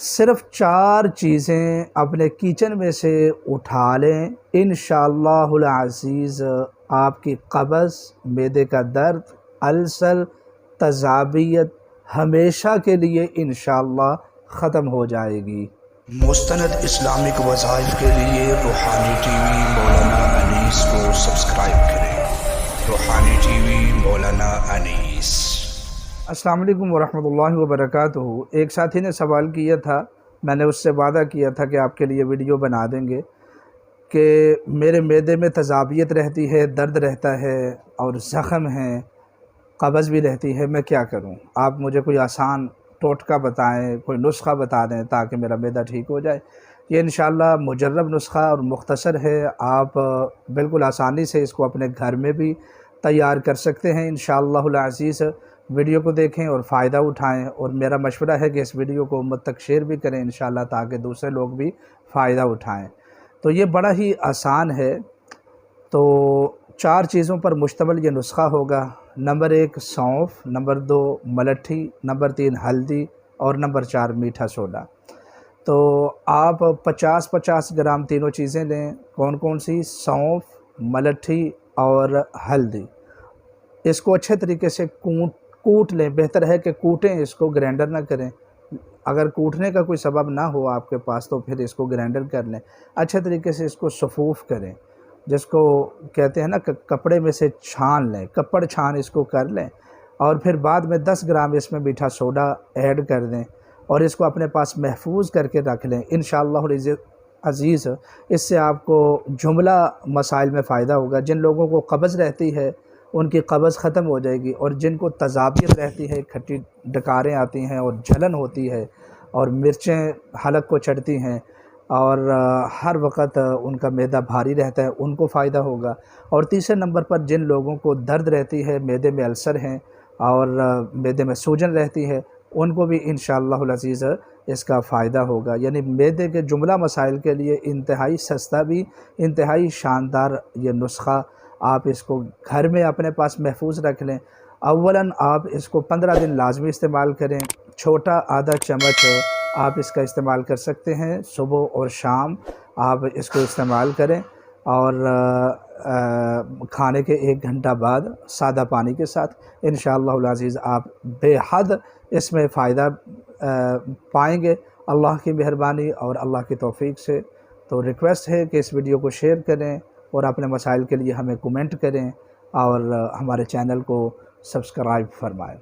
صرف 4 چیزیں اپنے کچن میں سے اٹھا لیں، انشاءاللہ العزیز آپ کی قبض، معدے کا درد، السر، تذابیت ہمیشہ کے لیے انشاءاللہ ختم ہو جائے گی۔ مستند اسلامک وظائف کے لیے روحانی ٹی وی مولانا انیس کو سبسکرائب کریں۔ روحانی ٹی وی مولانا انیس۔ السلام علیکم ورحمۃ اللہ وبرکاتہ۔ ایک ساتھی نے سوال کیا تھا، میں نے اس سے وعدہ کیا تھا کہ آپ کے لیے ویڈیو بنا دیں گے کہ میرے معدے میں تذابیت رہتی ہے، درد رہتا ہے اور زخم ہیں، قبض بھی رہتی ہے، میں کیا کروں؟ آپ مجھے کوئی آسان ٹوٹکا بتائیں، کوئی نسخہ بتا دیں تاکہ میرا معدہ ٹھیک ہو جائے۔ یہ انشاءاللہ مجرب نسخہ اور مختصر ہے، آپ بالکل آسانی سے اس کو اپنے گھر میں بھی تیار کر سکتے ہیں انشاءاللہ العزیز۔ ویڈیو کو دیکھیں اور فائدہ اٹھائیں، اور میرا مشورہ ہے کہ اس ویڈیو کو امت تک شیئر بھی کریں انشاءاللہ تاکہ دوسرے لوگ بھی فائدہ اٹھائیں۔ تو یہ بڑا ہی آسان ہے۔ تو 4 چیزوں پر مشتمل یہ نسخہ ہوگا۔ نمبر 1 سونف، نمبر 2 ملٹھی، نمبر 3 ہلدی اور نمبر 4 میٹھا سوڈا۔ تو آپ 50-50 گرام تینوں چیزیں لیں۔ کون کون سی؟ سونف، ملٹھی اور ہلدی۔ اس کو اچھے طریقے سے کوٹ لیں، بہتر ہے کہ کوٹیں، اس کو گرینڈر نہ کریں۔ اگر کوٹنے کا کوئی سبب نہ ہو آپ کے پاس تو پھر اس کو گرینڈر کر لیں، اچھے طریقے سے اس کو صفوف کریں، جس کو کہتے ہیں نا کہ کپڑے میں سے چھان لیں، کپڑ چھان اس کو کر لیں، اور پھر بعد میں 10 گرام اس میں میٹھا سوڈا ایڈ کر دیں اور اس کو اپنے پاس محفوظ کر کے رکھ لیں انشاءاللہ عزیز۔ اس سے آپ کو جملہ مسائل میں فائدہ ہوگا۔ جن لوگوں کو قبض رہتی ہے ان کی قبض ختم ہو جائے گی، اور جن کو تذابیت رہتی ہے، کھٹی ڈکاریں آتی ہیں اور جلن ہوتی ہے اور مرچیں حلق کو چڑھتی ہیں اور ہر وقت ان کا معدہ بھاری رہتا ہے، ان کو فائدہ ہوگا۔ اور تیسرے نمبر پر جن لوگوں کو درد رہتی ہے، معدے میں السر ہیں اور معدے میں سوجن رہتی ہے، ان کو بھی انشاءاللہ العزیز اس کا فائدہ ہوگا۔ یعنی معدے کے جملہ مسائل کے لیے انتہائی سستا بھی انتہائی شاندار یہ نسخہ، آپ اس کو گھر میں اپنے پاس محفوظ رکھ لیں۔ اولاً آپ اس کو 15 دن لازمی استعمال کریں۔ چھوٹا آدھا چمچ آپ اس کا استعمال کر سکتے ہیں، صبح اور شام آپ اس کو استعمال کریں، اور کھانے کے 1 گھنٹہ بعد سادہ پانی کے ساتھ انشاءاللہ العزیز آپ بے حد اس میں فائدہ پائیں گے اللہ کی مہربانی اور اللہ کی توفیق سے۔ تو ریکویسٹ ہے کہ اس ویڈیو کو شیئر کریں اور اپنے مسائل کے لیے ہمیں کومنٹ کریں اور ہمارے چینل کو سبسکرائب فرمائیں۔